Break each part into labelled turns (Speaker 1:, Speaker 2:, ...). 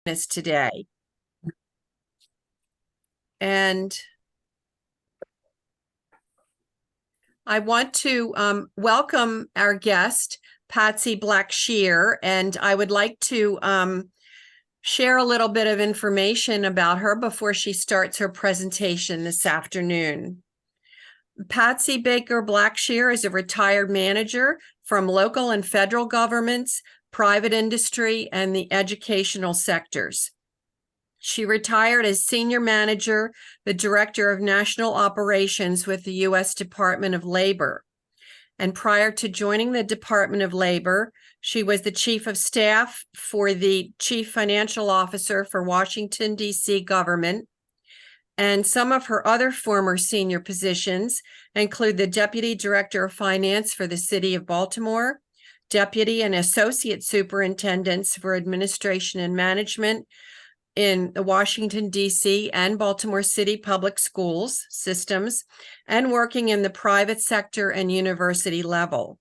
Speaker 1: us today. And I want to welcome our guest, Patsy Blackshear, and I would like to share a little bit of information about her before she starts her presentation this afternoon. Patsy Baker Blackshear is a retired manager from local and federal governments, private industry, and the educational sectors. She retired as senior manager, the director of national operations with the U.S. Department of Labor. And prior to joining the Department of Labor, she was the chief of staff for the chief financial officer for Washington, D.C. government. And some of her other former senior positions include the deputy director of finance for the city of Baltimore, deputy and associate superintendents for administration and management in the Washington, D.C. and Baltimore City public schools systems, and working in the private sector and university level.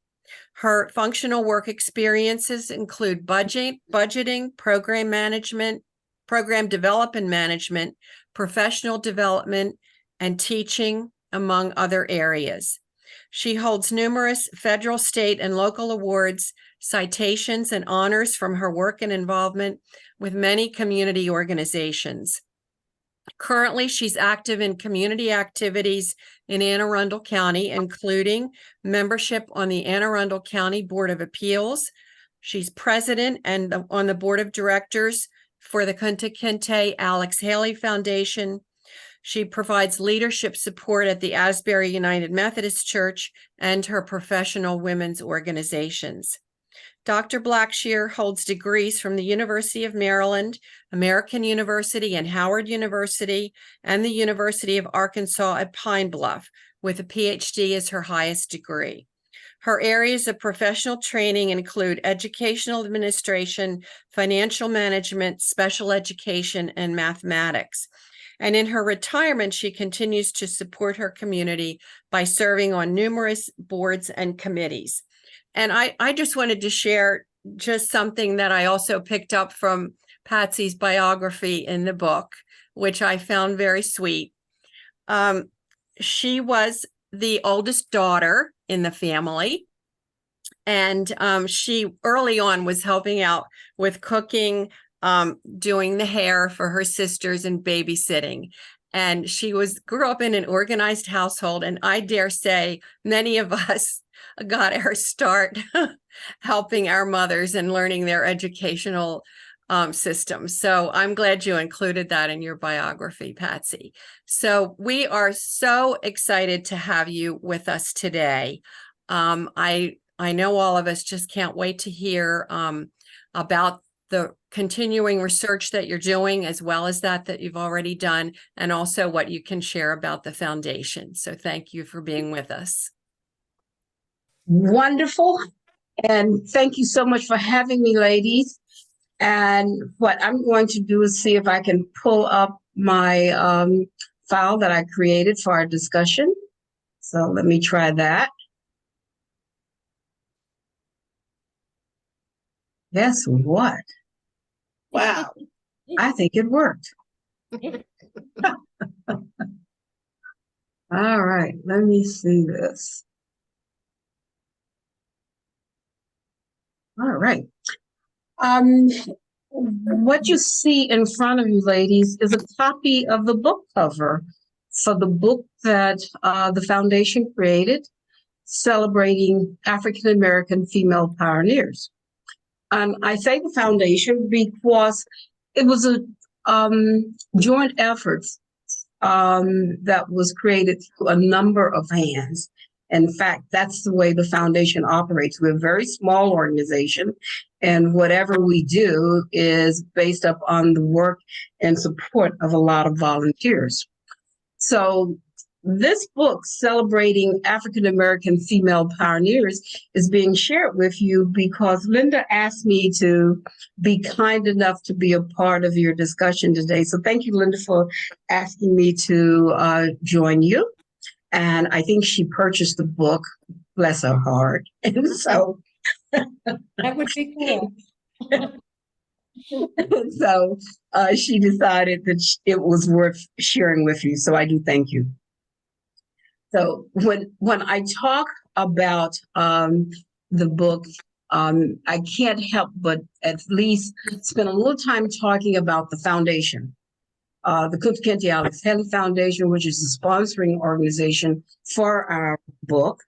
Speaker 1: Her functional work experiences include budgeting, program management, program development management, professional development, and teaching, among other areas. She holds numerous federal, state, and local awards, citations, and honors from her work and involvement with many community organizations. Currently, she's active in community activities in Anne Arundel County, including membership on the Anne Arundel County Board of Appeals. She's president and on the board of directors for the Kunta Kinte Alex Haley Foundation. She provides leadership support at the Asbury United Methodist Church and her professional women's organizations. Dr. Blackshear holds degrees from the University of Maryland, American University, and Howard University, and the University of Arkansas at Pine Bluff, with a PhD as her highest degree. Her areas of professional training include educational administration, financial management, special education, and mathematics. And in her retirement, she continues to support her community by serving on numerous boards and committees. And I just wanted to share just something that I also picked up from Patsy's biography in the book, which I found very sweet. She was the oldest daughter in the family, and she early on was helping out with cooking, doing the hair for her sisters, and babysitting. And she grew up in an organized household, and I dare say many of us got our start helping our mothers and learning their educational systems. So I'm glad you included that in your biography, Patsy. So we are so excited to have you with us today. I know all of us just can't wait to hear about the continuing research that you're doing, as well as that you've already done, and also what you can share about the foundation. So thank you for being with us.
Speaker 2: Wonderful. And thank you so much for having me, ladies. And what I'm going to do is see if I can pull up my file that I created for our discussion. So let me try that. Guess what? Wow. I think it worked. All right, let me see this. All right. What you see in front of you, ladies, is a copy of the book cover for the book that the foundation created, celebrating African-American female pioneers. I say the foundation because it was a joint effort that was created through a number of hands. In fact, that's the way the foundation operates. We're a very small organization, and whatever we do is based up on the work and support of a lot of volunteers. So this book, celebrating African-American female pioneers, is being shared with you because Linda asked me to be kind enough to be a part of your discussion today. So thank you, Linda, for asking me to join you. And I think she purchased the book, bless her heart. And so
Speaker 3: that would be cool.
Speaker 2: So she decided that it was worth sharing with you. So I do thank you. So when I talk about the book, I can't help but at least spend a little time talking about the foundation. The Kunta Kinte Alex Haley Foundation, which is the sponsoring organization for our book.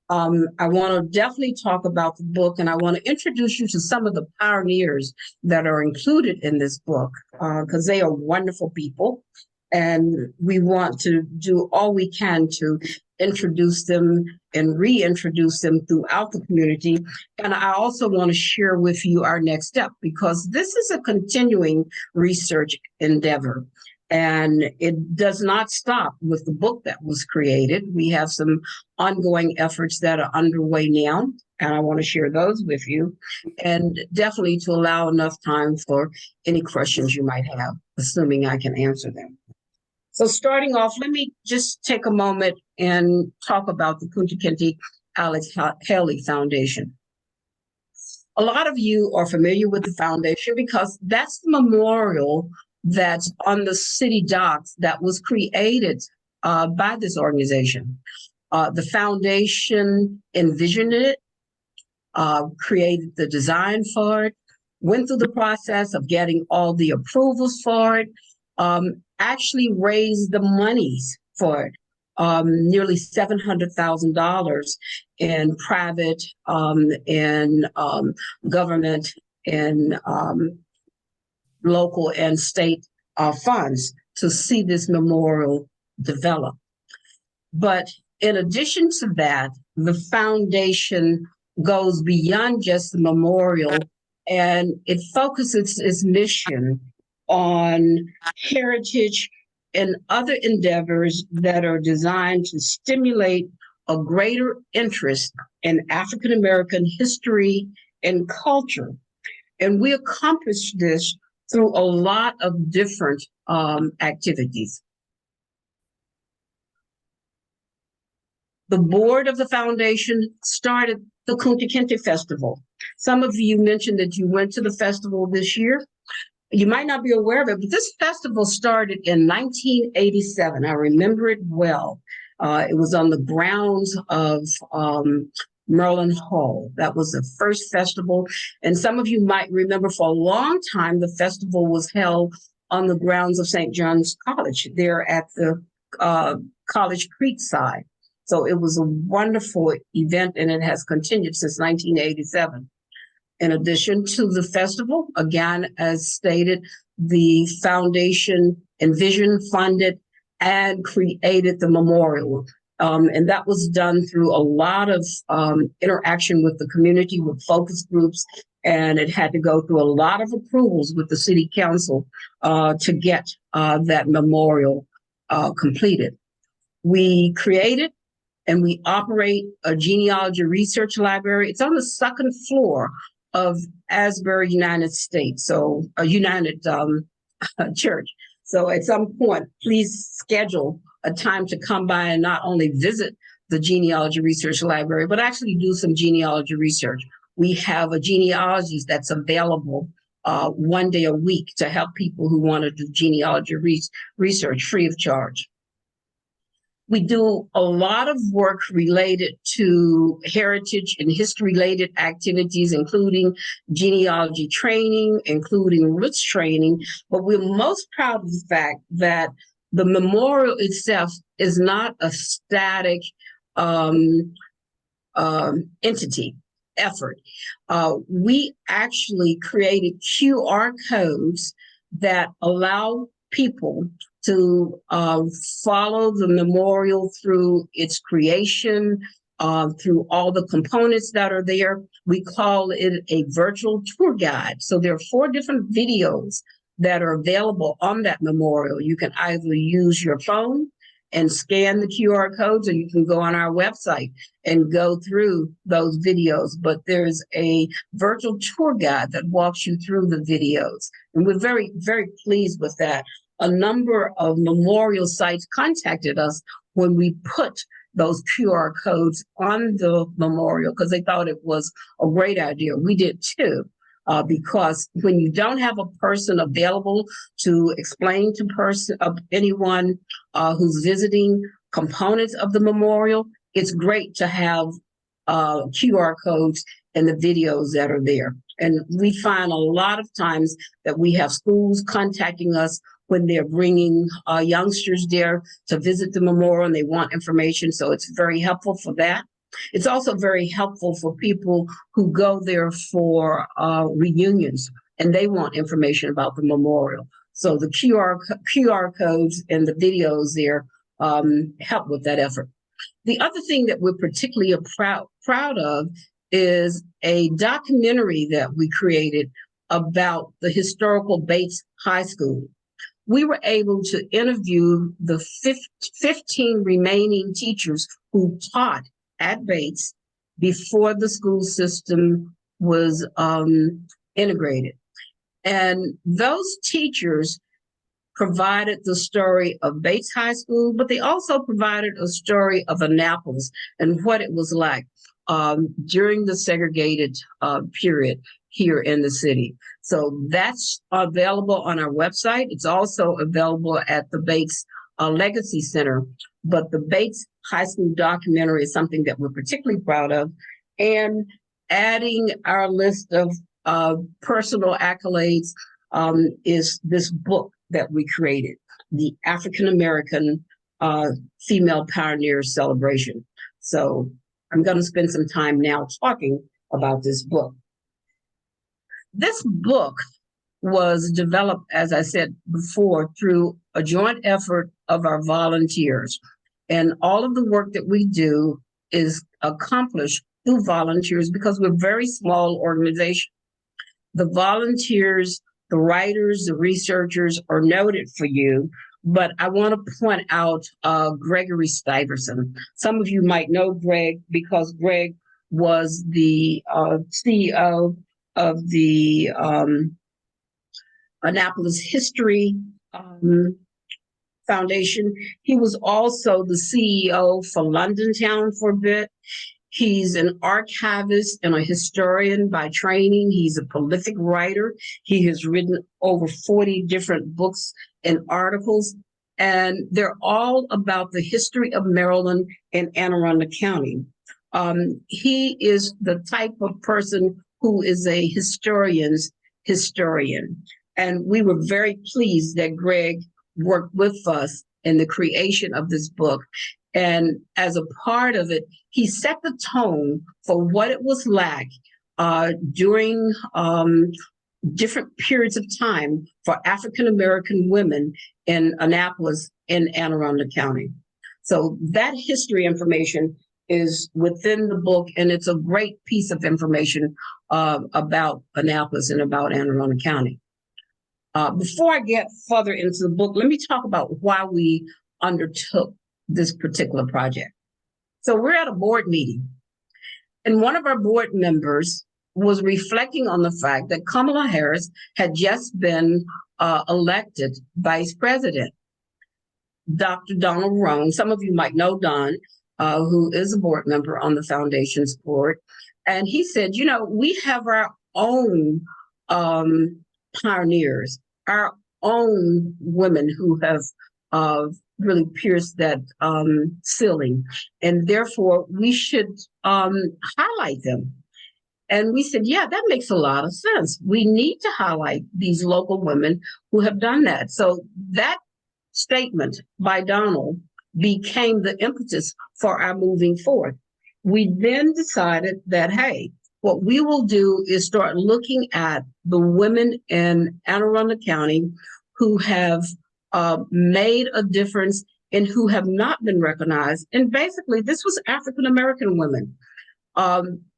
Speaker 2: I want to definitely talk about the book, and I want to introduce you to some of the pioneers that are included in this book, because they are wonderful people, and we want to do all we can to introduce them and reintroduce them throughout the community. And I also want to share with you our next step, because this is a continuing research endeavor. And it does not stop with the book that was created. We have some ongoing efforts that are underway now, and I want to share those with you, and definitely to allow enough time for any questions you might have, assuming I can answer them. So starting off, let me just take a moment and talk about the Kunta Kinte Alex Haley Foundation. A lot of you are familiar with the foundation because that's the memorial that's on the city docks that was created by this organization. The foundation envisioned it, created the design for it, went through the process of getting all the approvals for it, actually raised the monies for it, nearly $700,000 in private and government and local and state funds to see this memorial develop. But in addition to that, the foundation goes beyond just the memorial, and it focuses its mission on heritage and other endeavors that are designed to stimulate a greater interest in African American history and culture. And we accomplish this through a lot of different activities. The board of the foundation started the Kunta Kinte Festival. Some of you mentioned that you went to the festival this year. You might not be aware of it, but this festival started in 1987. I remember it well. It was on the grounds of Merlin Hall. That was the first festival. And some of you might remember for a long time, the festival was held on the grounds of St. John's College there at the College Creek side. So it was a wonderful event, and it has continued since 1987. In addition to the festival, again, as stated, the foundation envisioned, funded, and created the memorial. And that was done through a lot of interaction with the community, with focus groups, and it had to go through a lot of approvals with the city council to get that memorial completed. We created and we operate a genealogy research library. It's on the second floor of Asbury, United States, so a United Church. So at some point, please schedule a time to come by and not only visit the genealogy research library, but actually do some genealogy research. We have a genealogy that's available 1 day a week to help people who want to do genealogy research free of charge. We do a lot of work related to heritage and history-related activities, including genealogy training, including roots training, but we're most proud of the fact that the memorial itself is not a static effort. We actually created QR codes that allow people to follow the memorial through its creation, through all the components that are there. We call it a virtual tour guide. So there are 4 different videos that are available on that memorial. You can either use your phone and scan the QR codes, or you can go on our website and go through those videos. But there's a virtual tour guide that walks you through the videos. And we're very, very pleased with that. A number of memorial sites contacted us when we put those QR codes on the memorial because they thought it was a great idea. We did too. because when you don't have a person available to explain to anyone who's visiting components of the memorial, it's great to have QR codes and the videos that are there. And we find a lot of times that we have schools contacting us when they're bringing youngsters there to visit the memorial and they want information. So it's very helpful for that. It's also very helpful for people who go there for reunions and they want information about the memorial. So the QR codes and the videos there help with that effort. The other thing that we're particularly proud of is a documentary that we created about the historical Bates High School. We were able to interview the 15 remaining teachers who taught at Bates before the school system was integrated. And those teachers provided the story of Bates High School, but they also provided a story of Annapolis and what it was like during the segregated period here in the city. So that's available on our website. It's also available at the Bates Legacy Center, but the Bates High School documentary is something that we're particularly proud of. And adding our list of personal accolades is this book that we created, the African American Female Pioneers Celebration. So I'm going to spend some time now talking about this book. This book was developed, as I said before, through a joint effort of our volunteers. And all of the work that we do is accomplished through volunteers because we're a very small organization. The volunteers, the writers, the researchers are noted for you, but I want to point out Gregory Stuyvesant. Some of you might know Greg because Greg was the CEO of the Annapolis History Foundation. He was also the CEO for London Town for a bit. He's an archivist and a historian by training. He's a prolific writer. He has written over 40 different books and articles, and they're all about the history of Maryland and Anne Arundel County. He is the type of person who is a historian's historian. And we were very pleased that Greg worked with us in the creation of this book. And as a part of it, he set the tone for what it was like during different periods of time for African-American women in Annapolis and Anne Arundel County. So that history information is within the book, and it's a great piece of information about Annapolis and about Anne Arundel County. Before I get further into the book, let me talk about why we undertook this particular project. So we're at a board meeting, and one of our board members was reflecting on the fact that Kamala Harris had just been elected vice president. Dr. Donald Roan, some of you might know Don, who is a board member on the foundation's board. And he said, you know, we have our own pioneers, our own women who have really pierced that ceiling. And therefore, we should highlight them. And we said, yeah, that makes a lot of sense. We need to highlight these local women who have done that. So that statement by Donald became the impetus for our moving forward. We then decided that, hey, what we will do is start looking at the women in Anne Arundel County who have made a difference and who have not been recognized. And basically, this was African-American women.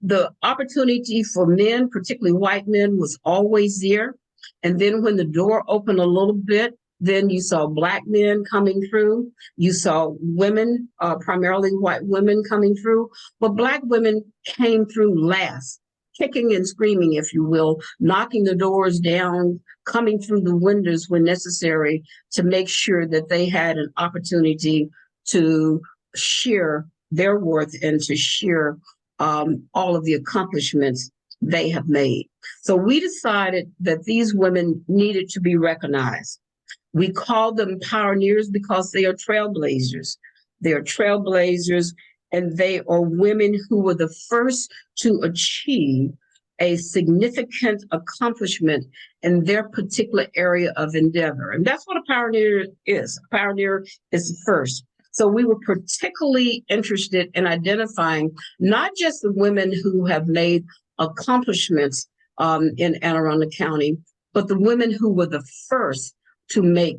Speaker 2: The opportunity for men, particularly white men, was always there. And then when the door opened a little bit, then you saw Black men coming through. You saw women, primarily white women coming through. But Black women came through last, kicking and screaming, if you will, knocking the doors down, coming through the windows when necessary to make sure that they had an opportunity to share their worth and to share all of the accomplishments they have made. So we decided that these women needed to be recognized. We call them pioneers because they are trailblazers. They are trailblazers, and they are women who were the first to achieve a significant accomplishment in their particular area of endeavor. And that's what a pioneer is. A pioneer is the first. So we were particularly interested in identifying not just the women who have made accomplishments in Anne Arundel County, but the women who were the first to make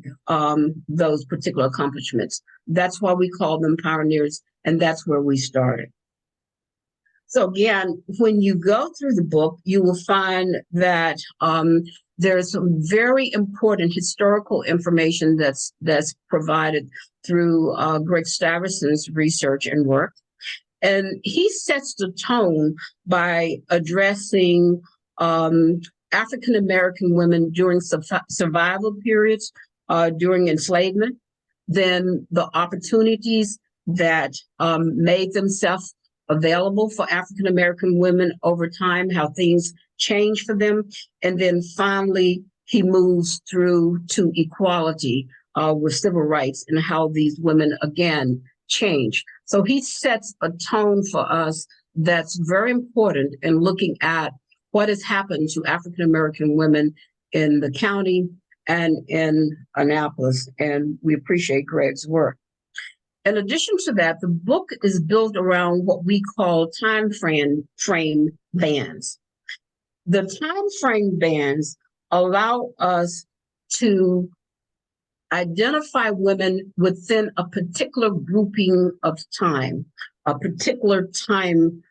Speaker 2: those particular accomplishments. That's why we call them pioneers, and that's where we started. So again, when you go through the book, you will find that there's some very important historical information that's provided through Greg Staverson's research and work. And he sets the tone by addressing African-American women during survival periods, during enslavement, then the opportunities that made themselves available for African-American women over time, how things change for them. And then finally, he moves through to equality with civil rights and how these women, again, change. So he sets a tone for us that's very important in looking at what has happened to African-American women in the county and in Annapolis. And we appreciate Greg's work. In addition to that, the book is built around what we call time frame bands. The time frame bands allow us to identify women within a particular grouping of time, a particular time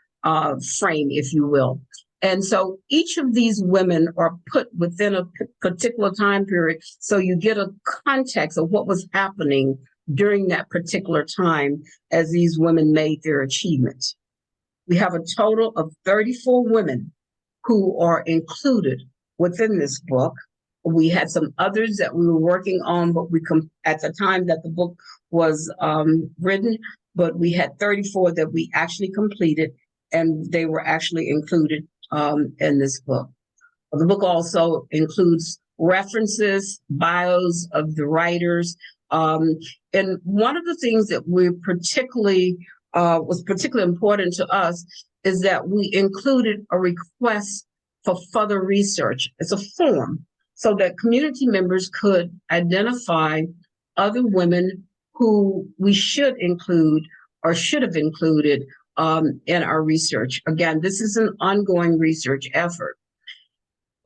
Speaker 2: frame, if you will. And so each of these women are put within a particular time period, so you get a context of what was happening during that particular time as these women made their achievements. We have a total of 34 women who are included within this book. We had some others that we were working on, but at the time that the book was written, but we had 34 that we actually completed, and they were actually included in this book. The book also includes references, bios of the writers, and one of the things that we was particularly important to us is that we included a request for further research. It's a form so that community members could identify other women who we should include or should have included in our research. Again, this is an ongoing research effort.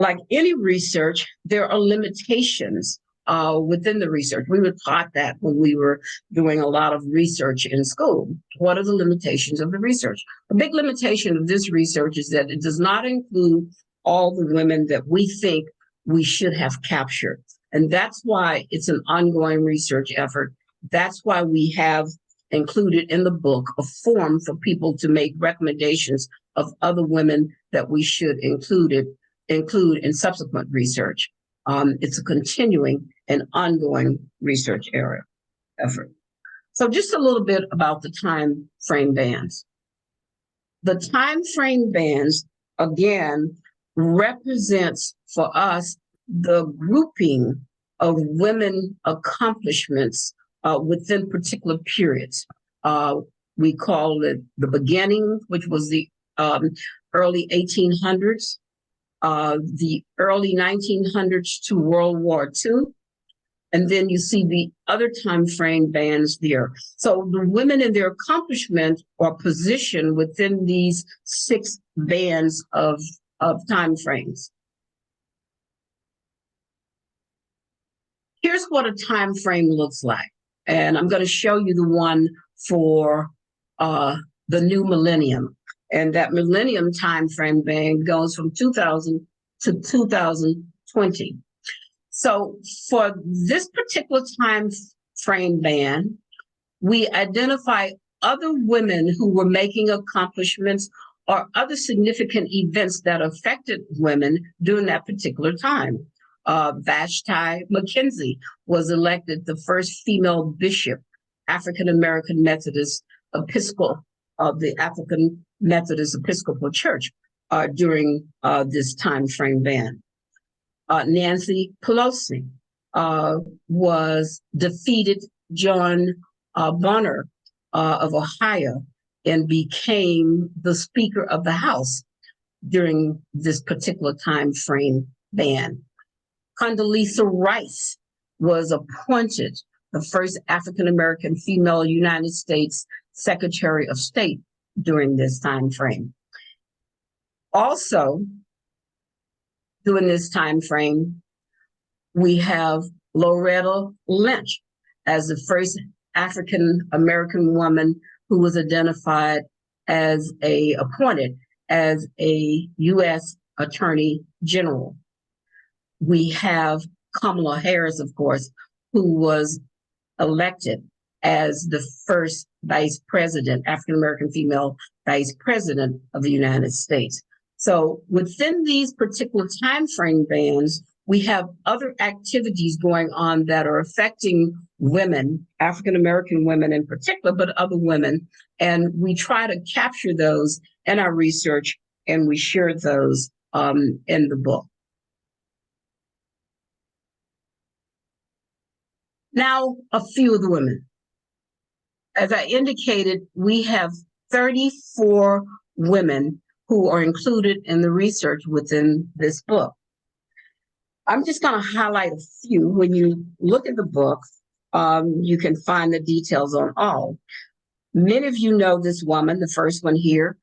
Speaker 2: Like any research, there are limitations within the research. We were taught that when we were doing a lot of research in school. What are the limitations of the research? A big limitation of this research is that it does not include all the women that we think we should have captured. And that's why it's an ongoing research effort. That's why we have included in the book a form for people to make recommendations of other women that we should include in subsequent research. It's a continuing and ongoing research effort. So just a little bit about the time frame bands. The time frame bands, again, represents for us the grouping of women accomplishments within particular periods. We call it the beginning, which was the early 1800s, the early 1900s to World War II. And then you see the other time frame bands there. So the women and their accomplishment are positioned within these 6 bands of time frames. Here's what a time frame looks like. And I'm going to show you the one for the new millennium. And that millennium time frame band goes from 2000 to 2020. So for this particular time frame band, we identify other women who were making accomplishments or other significant events that affected women during that particular time. Vashti McKenzie was elected the first female bishop, African-American Methodist Episcopal of the African Methodist Episcopal Church. during this time frame ban. Nancy Pelosi was defeated John Bonner of Ohio and became the Speaker of the House during this particular time frame ban. Condoleezza Rice was appointed the first African-American female United States Secretary of State during this time frame. Also, during this time frame, we have Loretta Lynch as the first African-American woman who was identified as appointed as a U.S. Attorney General. We have Kamala Harris, of course, who was elected as the first vice president, African-American female vice president of the United States. So within these particular time frame bans, we have other activities going on that are affecting women, African-American women in particular, but other women. And we try to capture those in our research, and we share those in the book. Now, a few of the women. As I indicated, we have 34 women who are included in the research within this book. I'm just going to highlight a few. When you look at the book, you can find the details on all. Many of you know this woman, the first one here,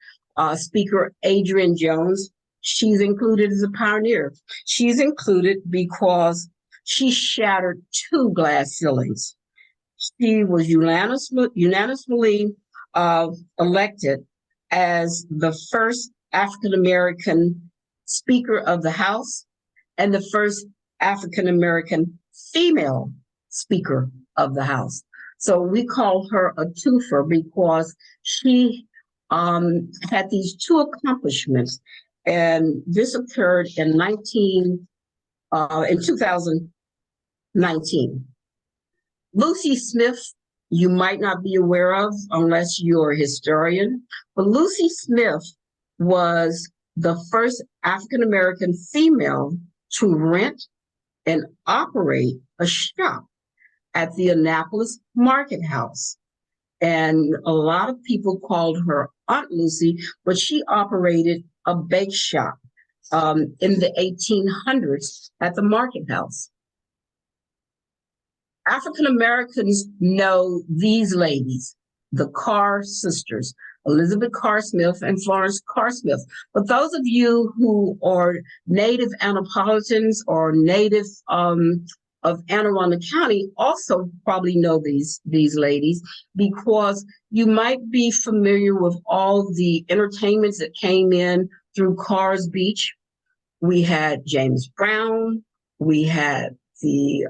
Speaker 2: Speaker Adrienne Jones. She's included as a pioneer. She's included because she shattered 2 glass ceilings. She was unanimously elected as the first African-American Speaker of the House and the first African-American female Speaker of the House. So we call her a twofer because she had these 2 accomplishments, and this occurred in 2019. Lucy Smith, you might not be aware of unless you're a historian, but Lucy Smith was the first African-American female to rent and operate a shop at the Annapolis Market House. And a lot of people called her Aunt Lucy, but she operated a bake shop in the 1800s at the Market House. African Americans know these ladies, the Carr sisters, Elizabeth Carr Smith and Florence Carr Smith. But those of you who are native Annapolitans or native of Anne Arundel County also probably know these ladies, because you might be familiar with all the entertainments that came in through Carr's Beach. We had James Brown, we had the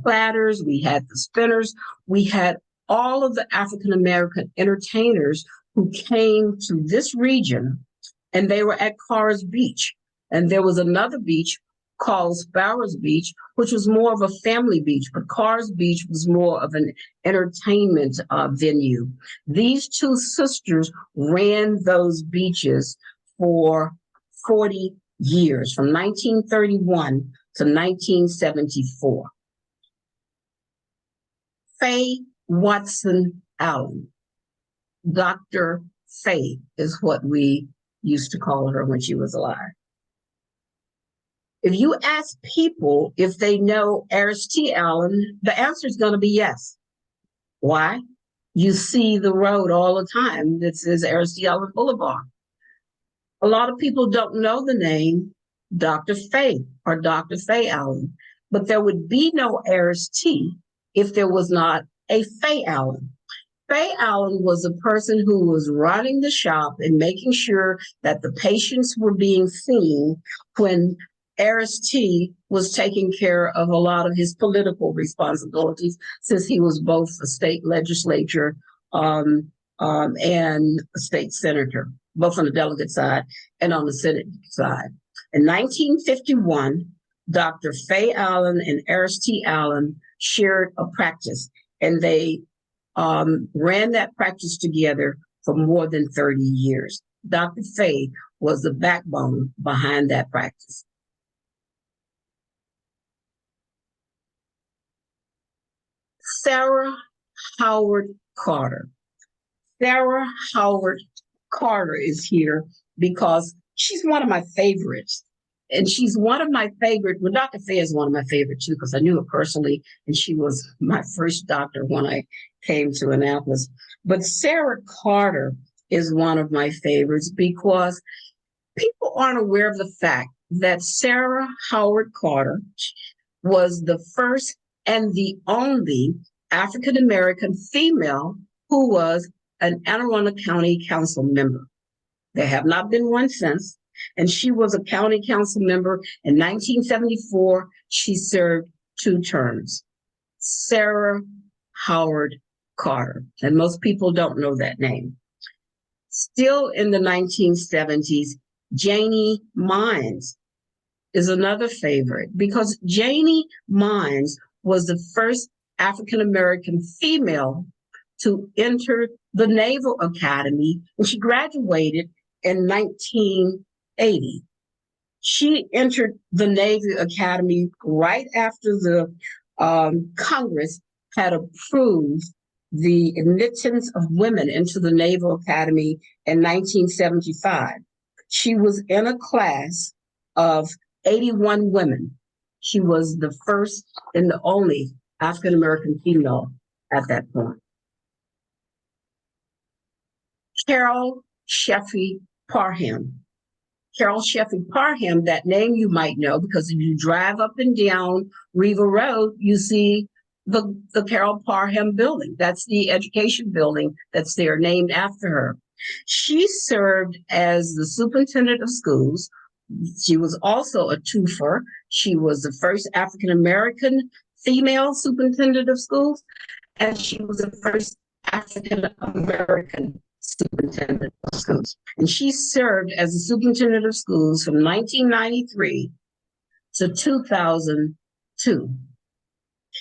Speaker 2: Platters, we had the Spinners, we had all of the African-American entertainers who came to this region, and they were at Carr's Beach. And there was another beach called Sparrows Beach, which was more of a family beach, but Carr's Beach was more of an entertainment venue. These 2 sisters ran those beaches for 40 years, from 1931 to 1974. Faye Watson Allen, Dr. Faye is what we used to call her when she was alive. If you ask people if they know Aris T. Allen, the answer is going to be yes. Why? You see the road all the time that says Aris T. Allen Boulevard. A lot of people don't know the name Dr. Faye or Dr. Faye Allen, but there would be no Aris T. if there was not a Faye Allen. Faye Allen was a person who was running the shop and making sure that the patients were being seen when Aris T. was taking care of a lot of his political responsibilities, since he was both a state legislature and a state senator, both on the delegate side and on the Senate side. In 1951, Dr. Faye Allen and Aris T. Allen shared a practice, and they ran that practice together for more than 30 years. Dr. Faye was the backbone behind that practice. Sarah Howard Carter. Sarah Howard Carter is here because she's one of my favorites. And she's one of my favorite. Well, Dr. Faye is one of my favorite too, because I knew her personally, and she was my first doctor when I came to Annapolis. But Sarah Carter is one of my favorites because people aren't aware of the fact that Sarah Howard Carter was the first and the only African American female who was an Anne Arundel County Council member. There have not been one since. And she was a county council member in 1974. She served 2 terms. Sarah Howard Carter. And most people don't know that name. Still in the 1970s, Janie Mines is another favorite because Janie Mines was the first African American female to enter the Naval Academy, and she graduated in 1980. She entered the Navy Academy right after the Congress had approved the admittance of women into the Naval Academy in 1975. She was in a class of 81 women. She was the first and the only African American female at that point. Carol Sheffy Parham. Carol Sheffy Parham, that name you might know because if you drive up and down Riva Road, you see the Carol Parham building. That's the education building that's there, named after her. She served as the superintendent of schools. She was also a twofer. She was the first African American female superintendent of schools, and she was the first African American superintendent of schools. And she served as the superintendent of schools from 1993 to 2002.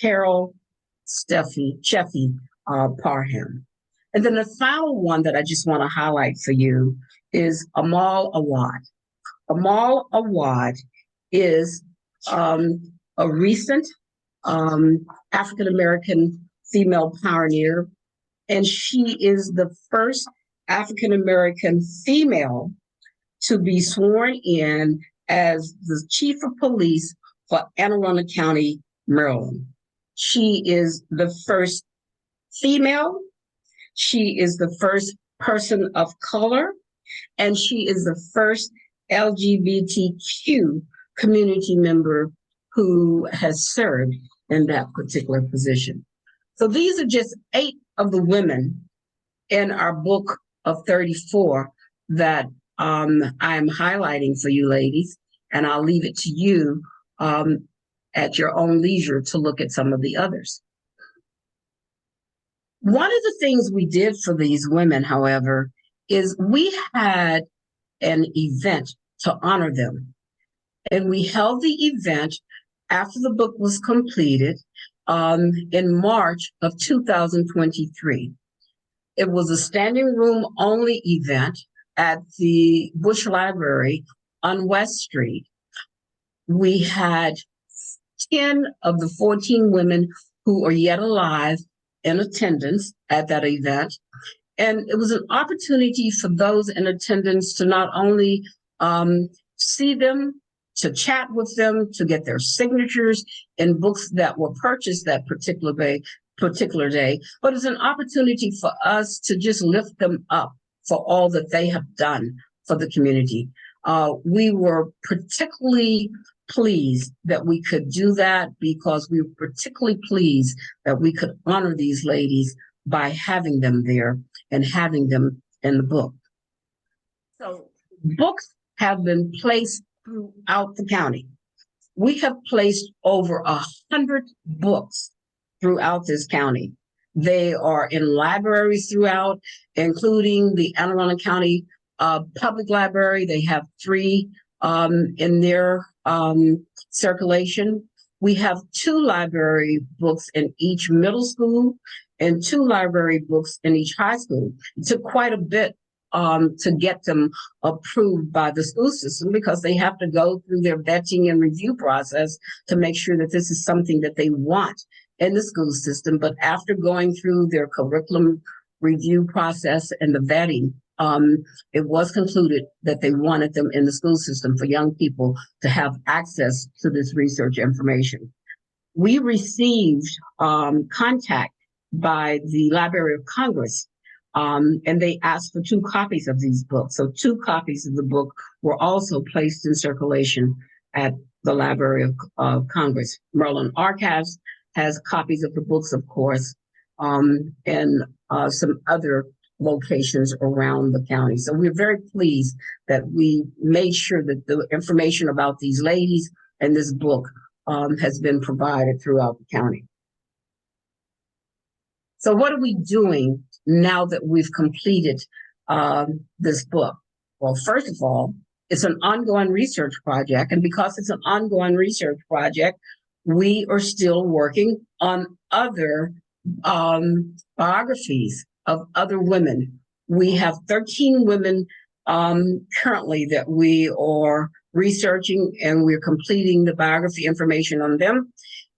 Speaker 2: Carol Sheffy Parham. And then the final one that I just want to highlight for you is Amal Awad. Amal Awad is a recent African-American female pioneer, and she is the first African-American female to be sworn in as the chief of police for Anne Arundel County, Maryland. She is the first female, she is the first person of color, and she is the first LGBTQ community member who has served in that particular position. So these are just 8 of the women in our book of 34 that I'm highlighting for you ladies, and I'll leave it to you at your own leisure to look at some of the others. One of the things we did for these women, however, is we had an event to honor them. And we held the event after the book was completed in March of 2023. It was a standing room only event at the Bush Library on West Street. We had 10 of the 14 women who are yet alive in attendance at that event. And it was an opportunity for those in attendance to not only see them, to chat with them, to get their signatures in books that were purchased that particular day, but it's an opportunity for us to just lift them up for all that they have done for the community. We were particularly pleased that we could do that because we were particularly pleased that we could honor these ladies by having them there and having them in the book. So books have been placed throughout the county. We have placed over 100 books throughout this county. They are in libraries throughout, including the Anne Arundel County Public Library. They have 3 in their circulation. We have 2 library books in each middle school and 2 library books in each high school. It took quite a bit to get them approved by the school system, because they have to go through their vetting and review process to make sure that this is something that they want in the school system. But after going through their curriculum review process and the vetting, it was concluded that they wanted them in the school system for young people to have access to this research information. We received contact by the Library of Congress, and they asked for 2 copies of these books. So 2 copies of the book were also placed in circulation at the Library of Congress. Maryland Archives has copies of the books, of course, and some other locations around the county. So we're very pleased that we made sure that the information about these ladies and this book has been provided throughout the county. So what are we doing now that we've completed this book? Well, first of all, it's an ongoing research project. And because it's an ongoing research project, we are still working on other biographies of other women. We have 13 women currently that we are researching, and we're completing the biography information on them.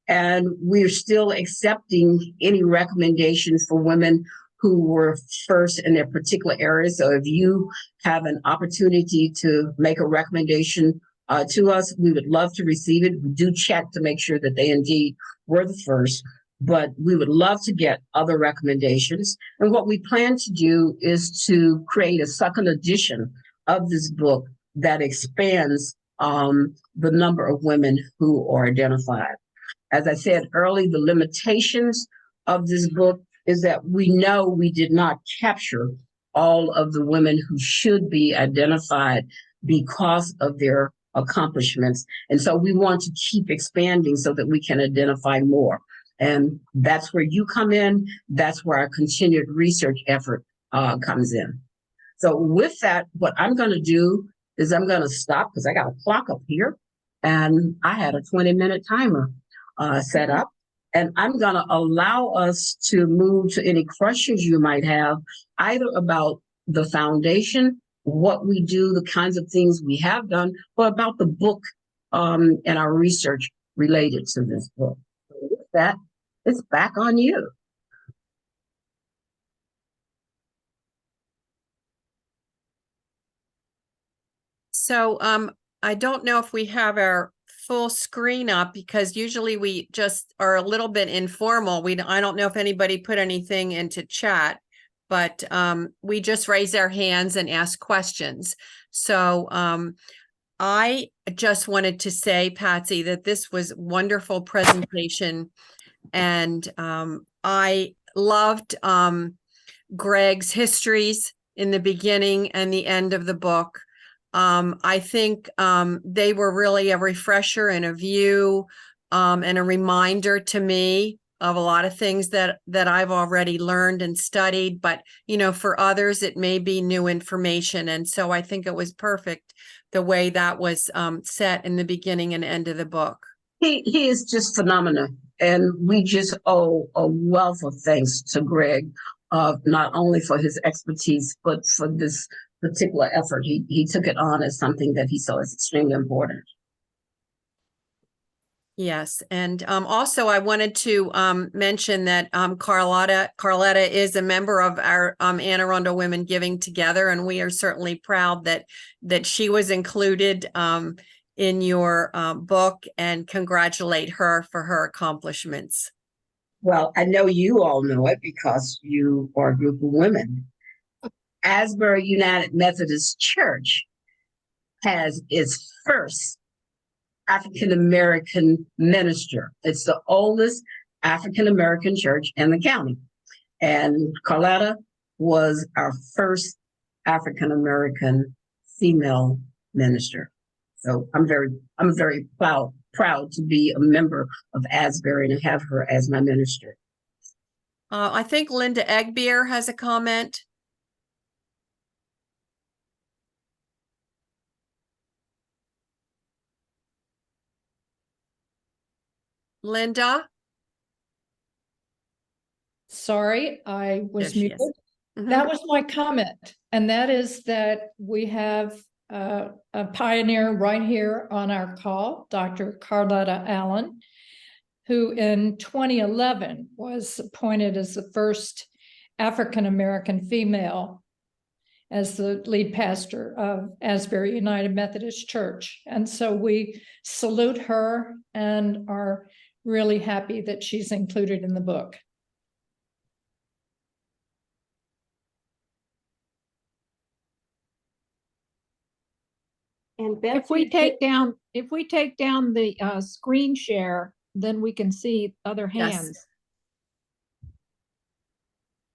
Speaker 2: And we're still accepting any recommendations for women who were first in their particular area. So if you have an opportunity to make a recommendation to us, we would love to receive it. We do check to make sure that they indeed were the first, but we would love to get other recommendations. And what we plan to do is to create a second edition of this book that expands the number of women who are identified. As I said earlier, the limitations of this book is that we know we did not capture all of the women who should be identified because of their accomplishments. And so we want to keep expanding so that we can identify more. And that's where you come in. That's where our continued research effort comes in. So with that, what I'm going to do is I'm going to stop, because I got a clock up here, and I had a 20-minute timer set up. And I'm going to allow us to move to any questions you might have, either about the foundation, what we do, the kinds of things we have done, or about the book and our research related to this book. So with that, it's back on you.
Speaker 1: So I don't know if we have our full screen up, because usually we just are a little bit informal. I don't know if anybody put anything into chat, but we just raise our hands and ask questions. So I just wanted to say, Patsy, that this was a wonderful presentation, and I loved Greg's histories in the beginning and the end of the book. I think they were really a refresher and a view and a reminder to me of a lot of things that I've already learned and studied, but for others it may be new information. And so I think it was perfect the way that was set in the beginning and end of the book.
Speaker 2: He is just phenomenal, and we just owe a wealth of thanks to Greg, not only for his expertise, but for this particular effort. He took it on as something that he saw as extremely important.
Speaker 1: Yes, and also I wanted to mention that Carletta is a member of our Anne Arundel Women Giving Together, and we are certainly proud that she was included in your book, and congratulate her for her accomplishments.
Speaker 2: Well, I know you all know it because you are a group of women. Asbury United Methodist Church has its first African-American minister. It's the oldest African-American church in the county. And Carletta was our first African-American female minister. So I'm very proud to be a member of Asbury and have her as my minister.
Speaker 1: I think Linda Egbeer has a comment. Linda?
Speaker 3: Sorry, I was muted. That was my comment, and that is that we have a pioneer right here on our call, Dr. Carlotta Allen, who in 2011 was appointed as the first African-American female as the lead pastor of Asbury United Methodist Church. And so we salute her and are really happy that she's included in the book.
Speaker 4: And Betsy,
Speaker 5: if we take down the screen share, then we can see other
Speaker 1: Yes.
Speaker 5: hands.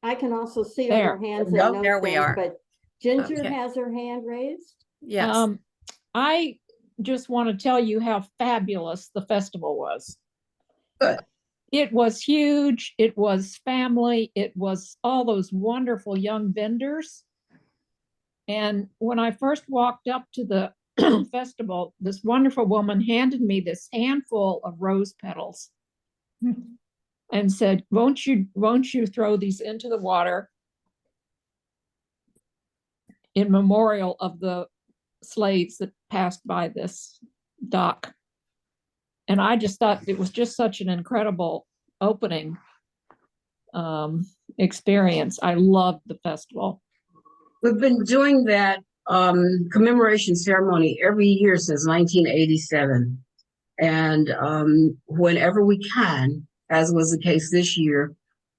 Speaker 4: I can also see
Speaker 5: There.
Speaker 4: other hands
Speaker 1: There we
Speaker 4: and
Speaker 1: go.
Speaker 4: note
Speaker 1: There we
Speaker 4: them,
Speaker 1: are.
Speaker 4: but Ginger
Speaker 1: Okay.
Speaker 4: has her hand raised.
Speaker 1: Yes.
Speaker 5: I just want to tell you how fabulous the festival was.
Speaker 2: Good.
Speaker 5: It was huge. It was family. It was all those wonderful young vendors. And when I first walked up to the festival, this wonderful woman handed me this handful of rose petals and said, won't you throw these into the water in memorial of the slaves that passed by this dock? And I just thought it was just such an incredible opening experience. I loved the festival.
Speaker 2: We've been doing that commemoration ceremony every year since 1987. And whenever we can, as was the case this year,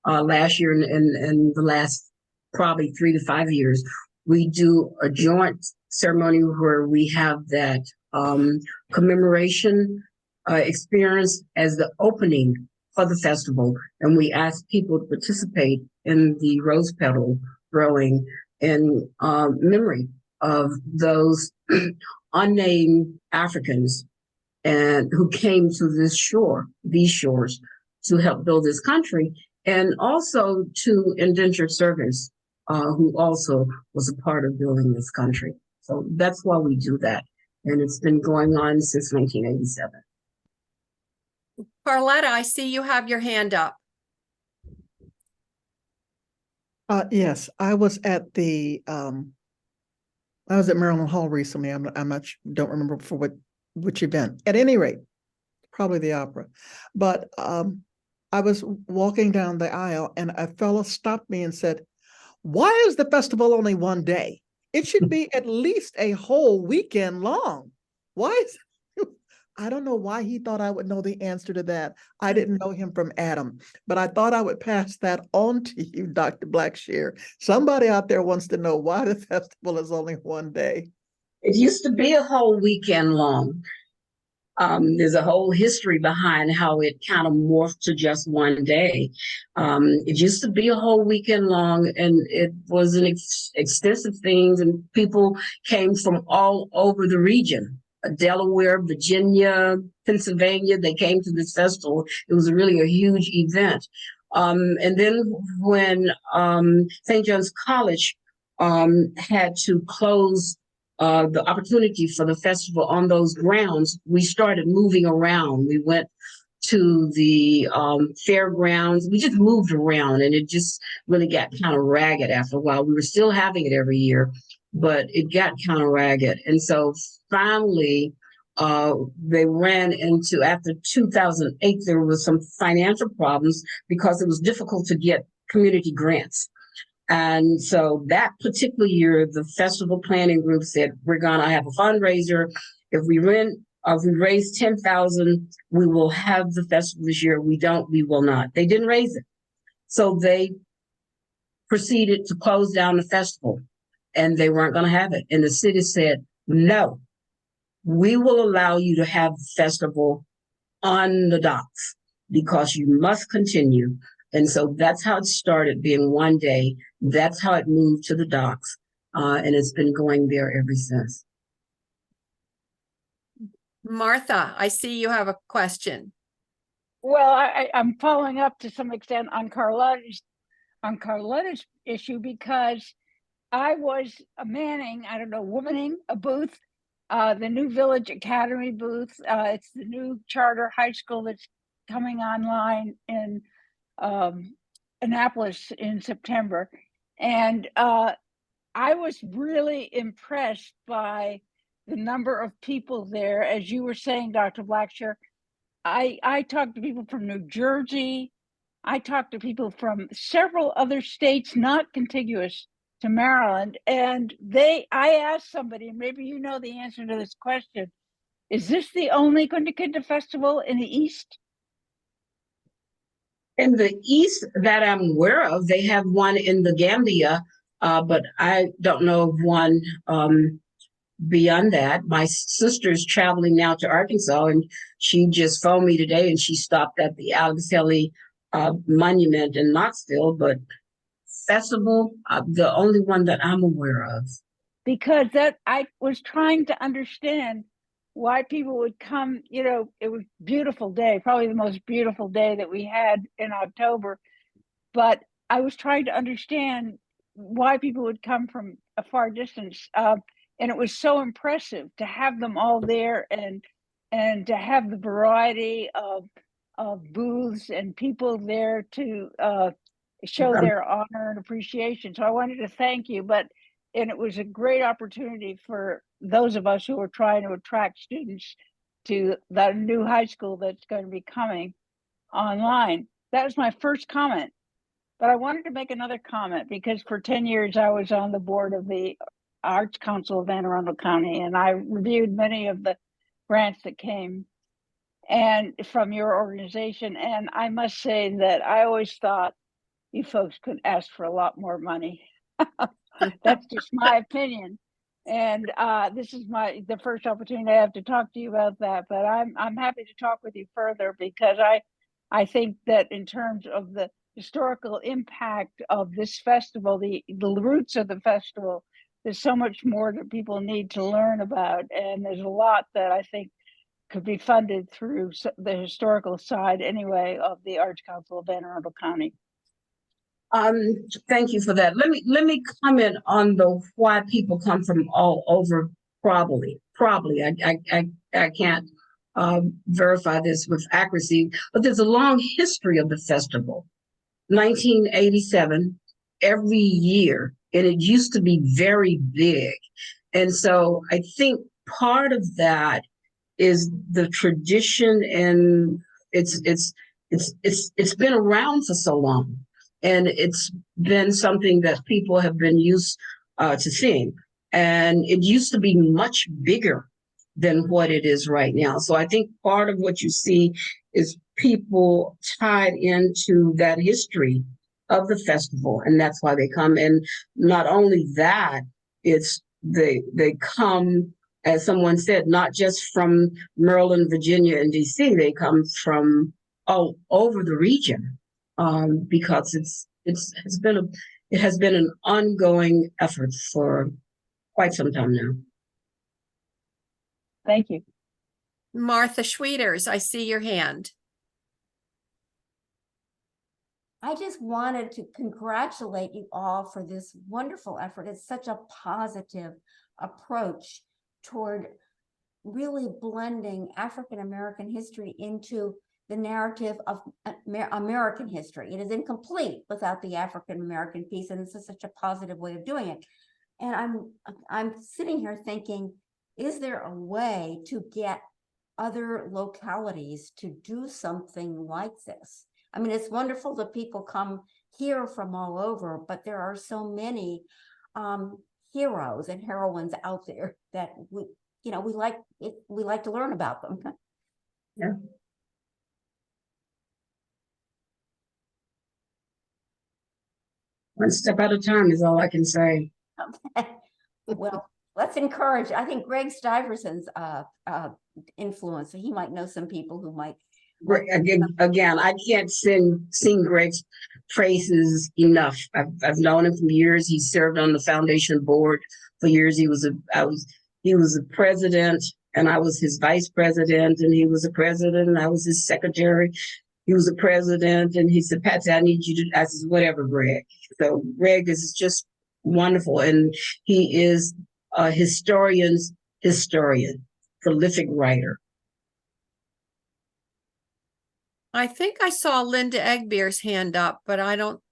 Speaker 2: last year, and the last probably 3 to 5 years, we do a joint ceremony where we have that commemoration experience as the opening for the festival. And we ask people to participate in the rose petal throwing in memory of those unnamed Africans and who came to these shores to help build this country, and also to indentured servants who also was a part of building this country. So that's why we do that. And it's been going on since 1987.
Speaker 1: Carletta, I see you have your hand up.
Speaker 6: Yes, I was at Maryland Hall recently. Don't remember for which event. At any rate, probably the opera. But I was walking down the aisle and a fellow stopped me and said, "Why is the festival only one day? It should be at least a whole weekend long. Why is I don't know why he thought I would know the answer to that. I didn't know him from Adam, but I thought I would pass that on to you, Dr. Blackshear. Somebody out there wants to know why the festival is only one day.
Speaker 2: It used to be a whole weekend long. There's a whole history behind how it kind of morphed to just one day. It used to be a whole weekend long, and it was an extensive things, and people came from all over the region. Delaware, Virginia, Pennsylvania, they came to this festival. It was really a huge event. And then when St. John's College had to close the opportunity for the festival on those grounds, we started moving around. We went to the fairgrounds. We just moved around, and it just really got kind of ragged after a while. We were still having it every year, but it got kind of ragged. And so finally, they ran into, after 2008, there was some financial problems because it was difficult to get community grants. And so that particular year, the festival planning group said, we're gonna have a fundraiser. If we raise 10,000, we will have the festival this year. We don't, we will not. They didn't raise it. So they proceeded to close down the festival, and they weren't gonna have it. And the city said, no, we will allow you to have the festival on the docks because you must continue. And so that's how it started, being one day. That's how it moved to the docks. And it's been going there ever since.
Speaker 1: Martha, I see you have a question.
Speaker 7: Well, I'm following up to some extent on Carlotta's issue, because I was womaning a booth, the new Village Academy booth. It's the new charter high school that's coming online in Annapolis in September. And I was really impressed by the number of people there. As you were saying, Dr. Blackshear, I talked to people from New Jersey. I talked to people from several other states not contiguous to Maryland. And I asked somebody, and maybe you know the answer to this question, is this the only Kunta Kinte festival in the East?
Speaker 2: In the East that I'm aware of, they have one in the Gambia, but I don't know of one beyond that. My sister's traveling now to Arkansas, and she just phoned me today, and she stopped at the Alex Haley Monument in Knoxville, but festival, the only one that I'm aware of.
Speaker 7: Because that I was trying to understand why people would come. You know, it was a beautiful day, probably the most beautiful day that we had in October. But I was trying to understand why people would come from a far distance. And it was so impressive to have them all there, and to have the variety of booths and people there to show their honor and appreciation. So I wanted to thank you, and it was a great opportunity for those of us who are trying to attract students to that new high school that's going to be coming online. That was my first comment. But I wanted to make another comment because for 10 years I was on the board of the Arts Council of Anne Arundel County, and I reviewed many of the grants that came and from your organization. And I must say that I always thought you folks could ask for a lot more money. That's just my opinion. And this is the first opportunity I have to talk to you about that. But I'm happy to talk with you further, because I think that in terms of the historical impact of this festival, the roots of the festival, there's so much more that people need to learn about, and there's a lot that I think could be funded through the historical side anyway of the Arts Council of Anne Arundel County.
Speaker 2: Thank you for that. Let me comment on the why people come from all over. Probably. I can't verify this with accuracy, but there's a long history of the festival. 1987, every year, and it used to be very big. And so I think part of that is the tradition, and it's been around for so long, and it's been something that people have been used to seeing. And it used to be much bigger than what it is right now. So I think part of what you see is people tied into that history of the festival, and that's why they come. And not only that, it's they come, as someone said, not just from Maryland, Virginia, and DC. They come from all over the region, because it has been an ongoing effort for quite some time now.
Speaker 7: Thank you.
Speaker 1: Martha Schwieters, I see your hand.
Speaker 4: I just wanted to congratulate you all for this wonderful effort. It's such a positive approach toward really blending African American history into the narrative of American history. It is incomplete without the African American piece, and this is such a positive way of doing it. And I'm sitting here thinking, is there a way to get other localities to do something like this? I mean, it's wonderful that people come here from all over, but there are so many heroes and heroines out there that we like to learn about them.
Speaker 2: Yeah. One step at a time is all I can say.
Speaker 4: Okay. Well, let's encourage. I think Greg Stiverson's influence. He might know some people who might.
Speaker 2: Again, I can't sing Greg's praises enough. I've known him for years. He served on the foundation board for years. He was a president, and I was his vice president, and he was a president, and I was his secretary. He was a president, and he said, "Patsy, I need you to," I said, "Whatever, Greg." So Greg is just wonderful, and he is a historian's historian, prolific writer.
Speaker 1: I think I saw Linda Egbeer's hand up, but I don't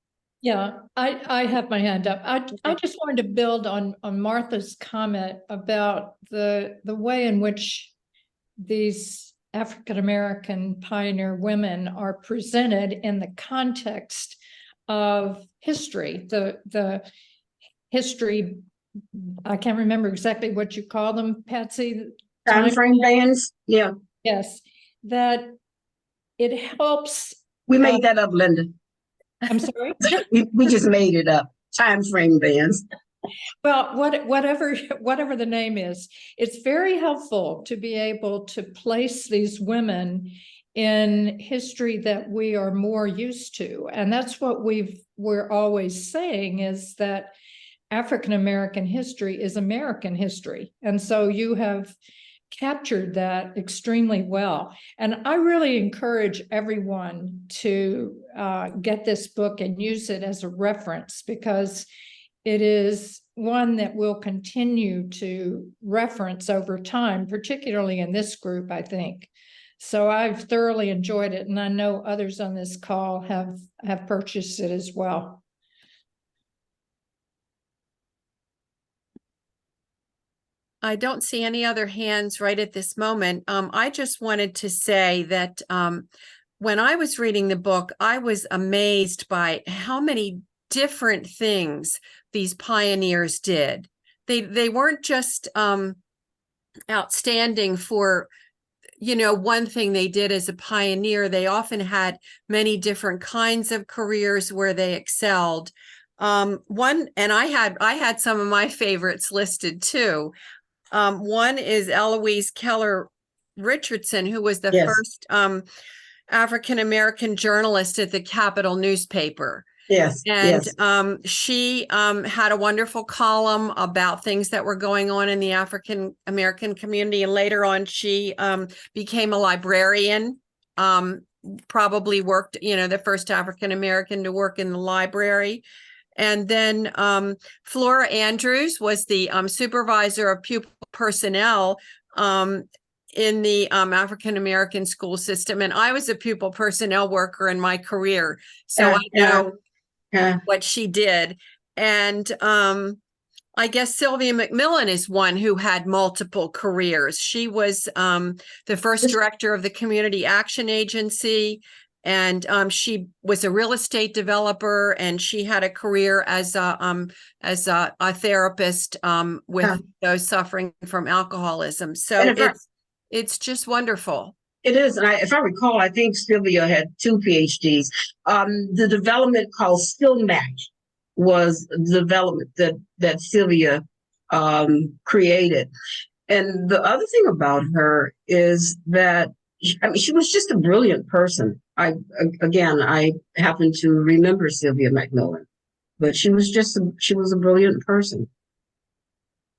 Speaker 3: Yeah, I have my hand up. I just wanted to build on Martha's comment about the way in which these African-American pioneer women are presented in the context of history, the history, I can't remember exactly what you call them, Patsy.
Speaker 2: Time frame bands, yeah.
Speaker 3: Yes, that it helps.
Speaker 2: We made that up, Linda.
Speaker 3: I'm sorry?
Speaker 2: We just made it up. Time frame bands.
Speaker 3: Well, whatever the name is, it's very helpful to be able to place these women in history that we are more used to. And that's what we're always saying, is that African American history is American history. And so you have captured that extremely well. And I really encourage everyone to get this book and use it as a reference, because it is one that we'll continue to reference over time, particularly in this group, I think. So I've thoroughly enjoyed it, and I know others on this call have purchased it as well.
Speaker 1: I don't see any other hands right at this moment. I just wanted to say that when I was reading the book, I was amazed by how many different things these pioneers did. They weren't just outstanding for, you know, one thing they did as a pioneer. They often had many different kinds of careers where they excelled. And I had some of my favorites listed too. One is Eloise Keller Richardson, who was the first African-American journalist at the Capitol newspaper.
Speaker 2: Yes.
Speaker 1: And she had a wonderful column about things that were going on in the African-American community. And later on, she became a librarian, probably worked, you know, the first African-American to work in the library. And then Flora Andrews was the supervisor of pupil personnel in the African-American school system. And I was a pupil personnel worker in my career, so I know what she did. And I guess Sylvia McMillan is one who had multiple careers. She was the first director of the Community Action Agency, and she was a real estate developer, and she had a career as a therapist with those suffering from alcoholism. So it's just wonderful.
Speaker 2: It is, and if I recall, I think Sylvia had 2 PhDs. The development called Still Match was the development that Sylvia created. And the other thing about her is that, I mean, she was just a brilliant person. I happen to remember Sylvia McMillan, but she was a brilliant person.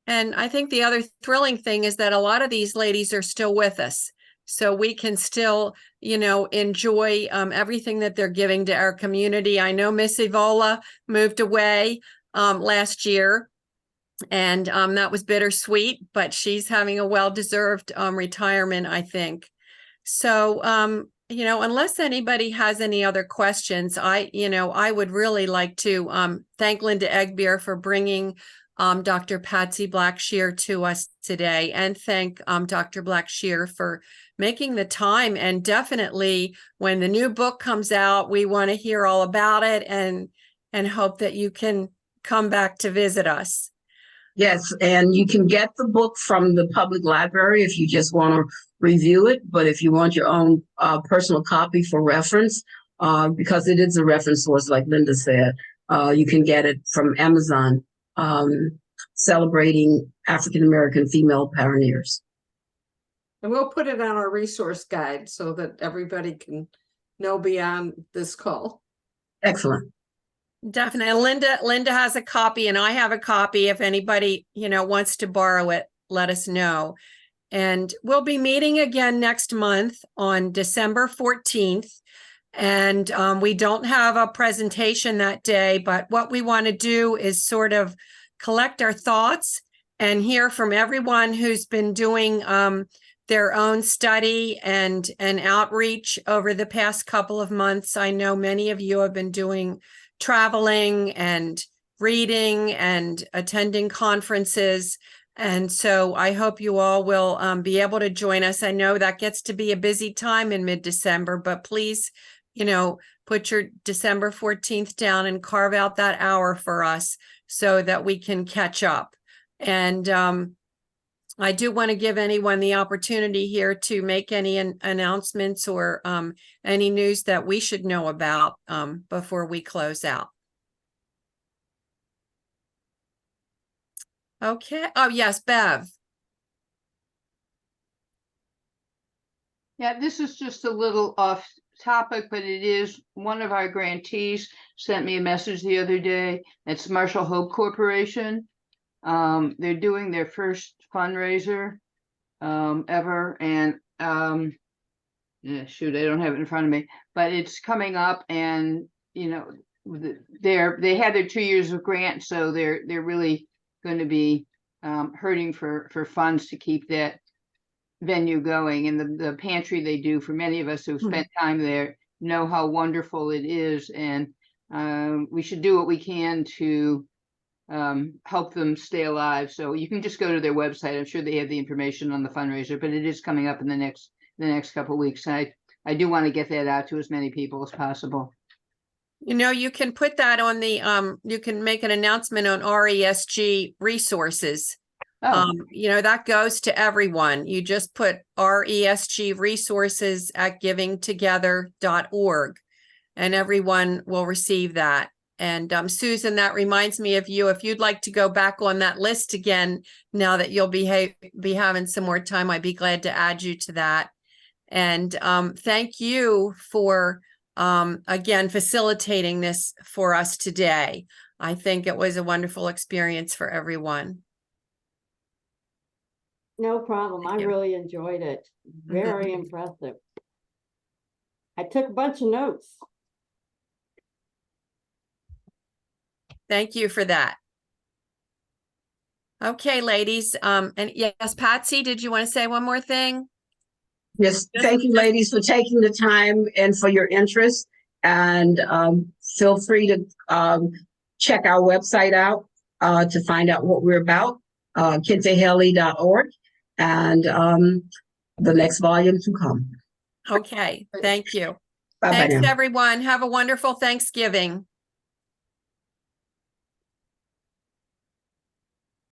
Speaker 1: And I think the other thrilling thing is that a lot of these ladies are still with us. So we can still, you know, enjoy everything that they're giving to our community. I know Miss Evola moved away last year, and that was bittersweet, but she's having a well-deserved retirement, I think. So, you know, unless anybody has any other questions, I would really like to thank Linda Egbier for bringing Dr. Patsy Blackshear to us today, and thank Dr. Blackshear for making the time. And definitely when the new book comes out, we want to hear all about it, and hope that you can come back to visit us.
Speaker 2: Yes, and you can get the book from the public library if you just want to review it. But if you want your own personal copy for reference, because it is a reference source, like Linda said, you can get it from Amazon, celebrating African-American female pioneers.
Speaker 8: And we'll put it on our resource guide so that everybody can know beyond this call.
Speaker 2: Excellent.
Speaker 1: Definitely. Linda has a copy, and I have a copy. If anybody, you know, wants to borrow it, let us know. And we'll be meeting again next month on December 14th. And we don't have a presentation that day, but what we want to do is sort of collect our thoughts and hear from everyone who's been doing their own study and outreach over the past couple of months. I know many of you have been doing traveling and reading and attending conferences. And so I hope you all will be able to join us. I know that gets to be a busy time in mid-December, but please, put your December 14th down and carve out that hour for us so that we can catch up. And I do want to give anyone the opportunity here to make any announcements or any news that we should know about before we close out. Okay. Oh, yes, Bev.
Speaker 9: Yeah, this is just a little off topic, but it is one of our grantees sent me a message the other day. It's Marshall Hope Corporation. They're doing their first fundraiser ever, and yeah, shoot, I don't have it in front of me, but it's coming up, and they had their 2 years of grant, so they're really going to be hurting for funds to keep that venue going. And the pantry they do, for many of us who've spent time there, know how wonderful it is, and we should do what we can to help them stay alive. So you can just go to their website. I'm sure they have the information on the fundraiser, but it is coming up in the next couple of weeks. I do want to get that out to as many people as possible.
Speaker 1: You can put that on the you can make an announcement on RESG resources.
Speaker 9: Oh.
Speaker 1: That goes to everyone. You just put RESG resources at givingtogether.org and everyone will receive that. And Susan, that reminds me of you. If you'd like to go back on that list again, now that you'll be having some more time, I'd be glad to add you to that. And thank you for, again, facilitating this for us today. I think it was a wonderful experience for everyone.
Speaker 10: No problem. I really enjoyed it. Very impressive. I took a bunch of notes.
Speaker 1: Thank you for that. Okay, ladies. And yes, Patsy, did you want to say one more thing?
Speaker 2: Yes, thank you, ladies, for taking the time and for your interest. And feel free to check our website out to find out what we're about, kintaheli.org, and the next volume to come.
Speaker 1: Okay, thank you.
Speaker 2: Bye-bye
Speaker 1: Thanks,
Speaker 2: now.
Speaker 1: everyone. Have a wonderful Thanksgiving.